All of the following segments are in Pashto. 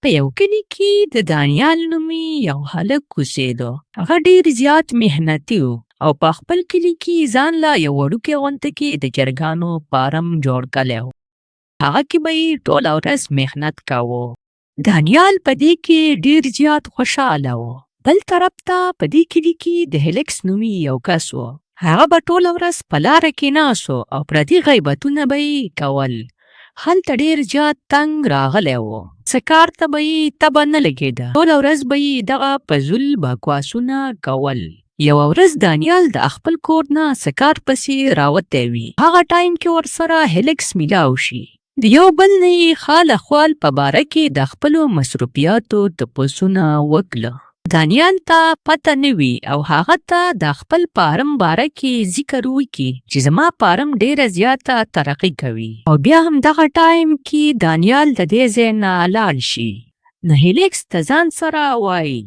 په یو کلي کې د دانیال نومي یو هلک اوسېده. هغه ډېر زیات محنتي و او په خپل کلي کې ځان له یو وړوکي غونډه کې د چرګانو فارم جوړ کړی و. هغه کې به یې ټوله ورځ محنت کاوه. دانیال په دې کې ډېر زیات خوشحاله و. بل طرف ته په دې کلي کې د هیلکس نومي یو کس و. هغه به ټوله ورځ په لاره کې ناست و او پردي غیبتونه به یې کول. هلته ډېر زیات تنګ راغلی و. څه کار ته به یې تبه نه لګېده. ټوله ورځ به یې دغه فضول بکواسونه کول. یوه ورځ دانیال د خپل کور نه څه کار پسې راوتی وي. هغه ټایم کې ورسره هیلکس میلاو شي. د یو بل نه یې خال اخوال په باره کې د خپلو مصروفیاتو تپوسونه وکړه. دانیال ته پته نه وي او هغه ته د خپل فارم باره کې ذکر وکړي چې زما فارم ډېره زیاته ترقي کوي. او بیا هم دغه ټایم کې دانیال د دې ځای نه لاړ شي. نو هیلکس د ځان سره وایي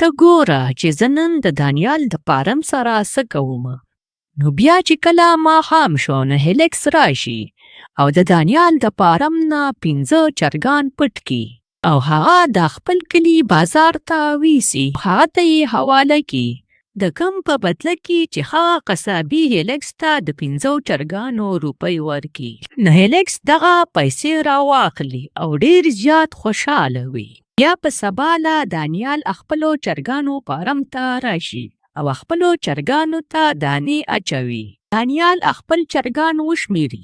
ته ګوره چې زه نن د دانیال د فارم سره څه کوم. نو بیا چې کله ماښام شو نو هیلکس راشي او د دانیال د فارم نه 15 چرګان پټ کړي او هغه د خپل کلي بازار ته ویسي. هغه ته یې حواله کړي د کم په بدله کې چې هغه قصابي هیلکس ته د 15 چرګانو روپۍ ورکړي. نو هیلکس دغه پیسې راواخلي او ډېر زیات خوشحاله وي. بیا په سبا له دانیال خپلو چرګانو فارم ته راشي او خپلو چرګانو ته دانې اچوي. دانیال خپل چرګان وشمیري.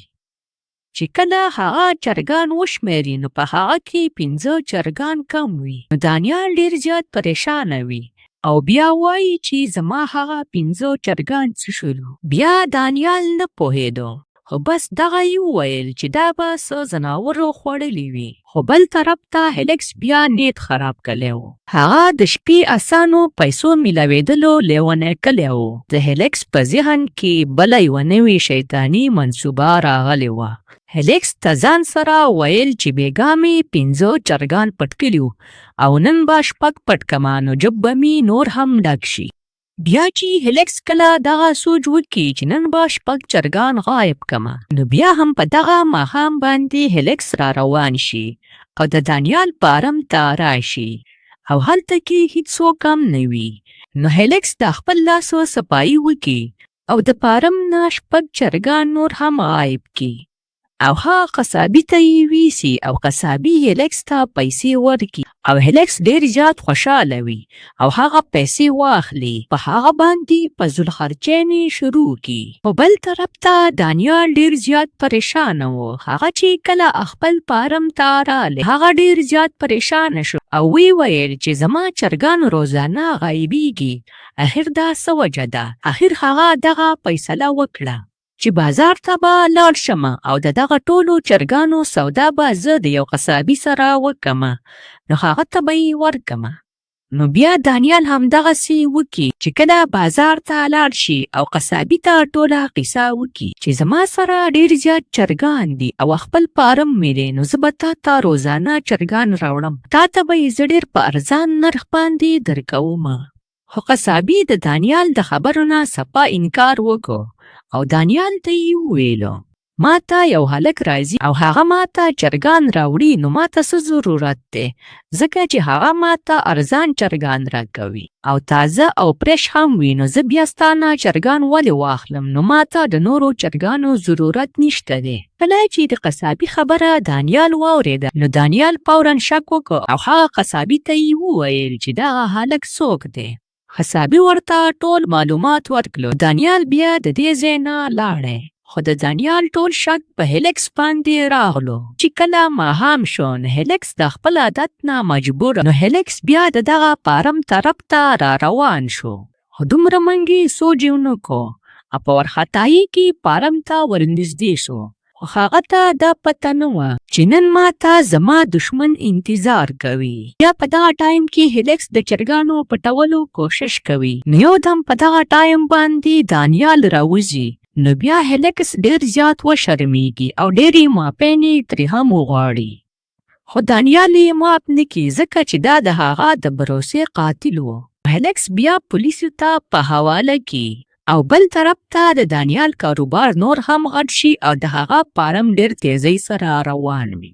چې کله هغه چرګان وشمیري نو په هغه کې 15 چرګان کم وي. نو دانیال ډېر زیات پریشانه وي او بیا وایي چې زما هغه 15 چرګان څه شولو. بیا دانیال نه پوهېدو خو بس دغه یې وویل چې دا به څه ځناورو خوړلي وي. خو بل طرف ته هیلکس بیا نیت خراب کړی و. هغه د شپې اسانو پیسو میلاوېدلو لیونی کړی و. د هیلکس په ذهن کې بله یوه نوې شیطاني منصوبه راغلې وه. هیلکس ته ځان سره ویل چې بېګا مې 15 چرګان پټ کړي وو او نن به 6 پټ کړمه نو جب به مې نور هم ډک شي. بیا چې هیلکس کله دغه سوچ وکړي چې نن به 6 چرګان غایب کړمه نو بیا هم په دغه ماښام باندې هیلکس را روان شي او د دانیال فارم ته راشي او هلته کې هیڅوک هم نه وي. نو هیلکس د خپل لاسو صفایي وکړي او د فارم نه 6 چرګان نور هم غایب کړي او هغه قصابي ته یې ویسي او قصابي هیلکس ته پیسې ورکړي او هیلکس ډېر زیات خوشحاله وي او هغه پیسې واخلي. په هغه باندې فضول خرچینې شروع کړي. په بل طرف ته دانیال ډېر زیات پریشانه و. هغه چې کله خپل فارم ته راغلی هغه ډېر زیات پریشانه شو او وی ویل چې زما چرګان روزانه غایبیږي. اخر دا څه وجه ده؟ اخر هغه دغه فیصله وکړه چې بازار ته به لاړ شم او د دغه ټولو چرګانو سودا به زه د یو قصابي سره وکړم نو هغه ته به یې ورکړم. نو بیا دانیال همدغسې وکړي چې کله بازار ته لاړ شي او قصابي ته ټوله قصه وکړي چې زما سره ډېر زیات چرګان دي او خپل فارم مې دی نو زه به تا ته روزانه چرګان راوړم. تا ته به یې زه ډېر په ارزان نرخ باندې درکوم. خو قصابي د دانیال د خبرو نه صفا انکار وکړو او دانیال ته یې وویلو ما ته یو هلک راځي او هغه ما ته چرګان راوړي نو ما ته څه ضرورت دی ځکه چې هغه ما ته ارزان چرګان راکوي او تازه او فرش هم وي نو زه بیا ستا نه چرګان ولې واخلم نو ما ته د نورو چرګانو ضرورت نشته دی. کله چې د قصابي خبره دانیال واورېده نو دانیال فورا شک وکړ او هغه قصابي ته یې وویل چې دغه هلک څوک دی. قصابي ورته ټول معلومات ورکړل. دانیال بیا د دې ځای نه لاړی خو د دانیال ټول شک په هیلکس باندې راغلو. چې کله ماښام شو نو هیلکس د خپل عادت نه مجبور نو هیلکس بیا د دغه فارم طرف ته را روان شو. خو دومره منګې سوچ یې ونه کړو او په وارخطایي کې فارم ته ورنږدې شو. خو هغه ته دا پته نه وه چې نن ما ته زما دشمن انتظار کوي. بیا په دغه ټایم کې هیلکس د چرګانو پټولو کوشش کوي. نو یو دم په دغه ټایم باندې دانیال راوځي. نو بیا هیلکس ډېر زیات وشرمېږي او ډېرې معافینې ترې هم وغواړي. خو دانیال یې معاف نه کړي ځکه چې دا د هغه د بروسې قاتل و. هیلکس بیا پولیسو ته په حواله کړي او بل طرف ته د دانیال کاروبار نور هم غټ شي او د هغه فارم ډېر تیزۍ سره روان وي.